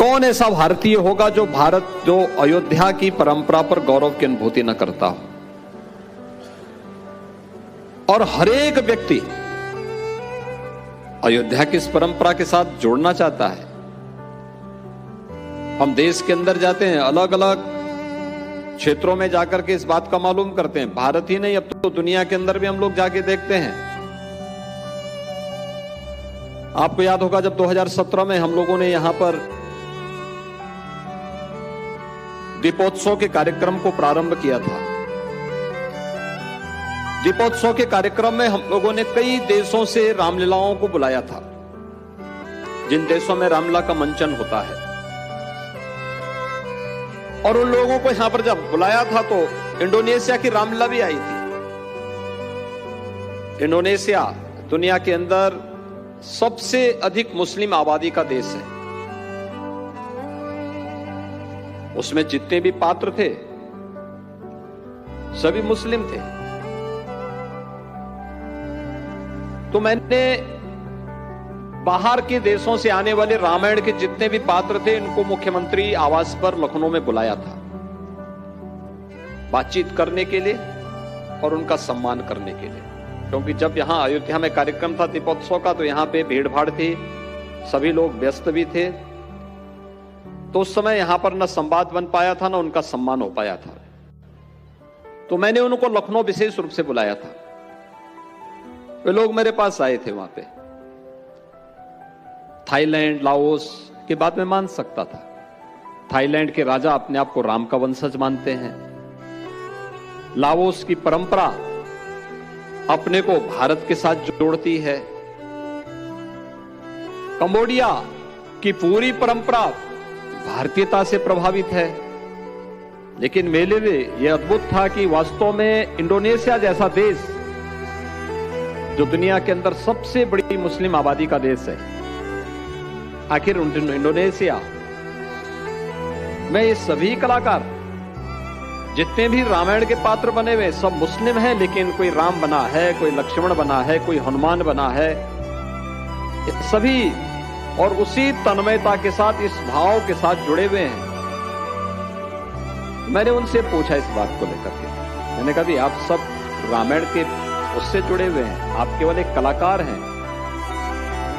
कौन ऐसा भारतीय होगा जो अयोध्या की परंपरा पर गौरव की अनुभूति न करता हो। और हर एक व्यक्ति अयोध्या की इस परंपरा के साथ जोड़ना चाहता है। हम देश के अंदर जाते हैं, अलग अलग क्षेत्रों में जाकर के इस बात का मालूम करते हैं। भारत ही नहीं, अब तो दुनिया के अंदर भी हम लोग जाके देखते हैं। आपको याद होगा जब 2017 में हम लोगों ने यहां पर दीपोत्सव के कार्यक्रम को प्रारंभ किया था। दीपोत्सव के कार्यक्रम में हम लोगों ने कई देशों से रामलीलाओं को बुलाया था, जिन देशों में रामलीला का मंचन होता है। और उन लोगों को यहां पर जब बुलाया था तो इंडोनेशिया की रामलीला भी आई थी। इंडोनेशिया दुनिया के अंदर सबसे अधिक मुस्लिम आबादी का देश है। उसमें जितने भी पात्र थे सभी मुस्लिम थे। तो मैंने बाहर के देशों से आने वाले रामायण के जितने भी पात्र थे इनको मुख्यमंत्री आवास पर लखनऊ में बुलाया था, बातचीत करने के लिए और उनका सम्मान करने के लिए। क्योंकि जब यहां अयोध्या में कार्यक्रम था दीपोत्सव का तो यहां पे भीड़ भाड़ थी, सभी लोग व्यस्त भी थे। तो उस समय यहां पर न संवाद बन पाया था, न उनका सम्मान हो पाया था। तो मैंने उनको लखनऊ विशेष रूप से बुलाया था। वे लोग मेरे पास आए थे। वहां पे थाईलैंड, लाओस की बात मैं मान सकता था। थाईलैंड के राजा अपने आप को राम का वंशज मानते हैं। लाओस की परंपरा अपने को भारत के साथ जोड़ती है। कंबोडिया की पूरी परंपरा भारतीयता से प्रभावित है। लेकिन मेले में यह अद्भुत था कि वास्तव में इंडोनेशिया जैसा देश, जो दुनिया के अंदर सबसे बड़ी मुस्लिम आबादी का देश है, आखिर इंडोनेशिया में ये सभी कलाकार जितने भी रामायण के पात्र बने हुए सब मुस्लिम हैं। लेकिन कोई राम बना है, कोई लक्ष्मण बना है, कोई हनुमान बना है, सभी और उसी तन्मयता के साथ, इस भाव के साथ जुड़े हुए हैं। मैंने उनसे पूछा इस बात को लेकर के, मैंने कहा भी आप सब रामायण के उससे जुड़े हुए हैं, आप केवल एक कलाकार हैं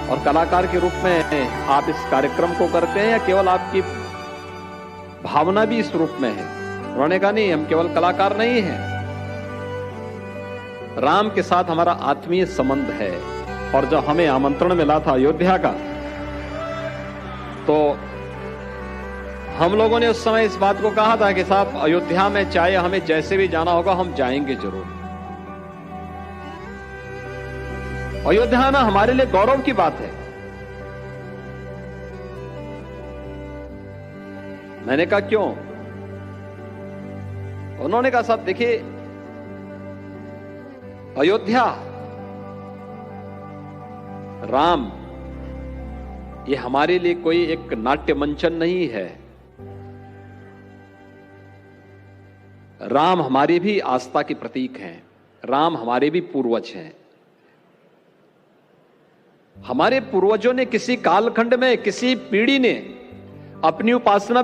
और कलाकार के रूप में आप इस कार्यक्रम को करते हैं या केवल आपकी भावना भी इस रूप में है? उन्होंने कहा नहीं, हम केवल कलाकार नहीं हैं, राम के साथ हमारा आत्मीय संबंध है। और जब हमें आमंत्रण मिला था अयोध्या का तो हम लोगों ने उस समय इस बात को कहा था कि साहब अयोध्या में चाहे हमें जैसे भी जाना होगा हम जाएंगे जरूर। अयोध्या आना हमारे लिए गौरव की बात है। मैंने कहा क्यों? उन्होंने कहा साहब देखिए, अयोध्या, राम, ये हमारे लिए कोई एक नाट्य मंचन नहीं है। राम हमारी भी आस्था के प्रतीक हैं, राम हमारे भी पूर्वज हैं। हमारे पूर्वजों ने किसी कालखंड में, किसी पीढ़ी ने अपनी उपासना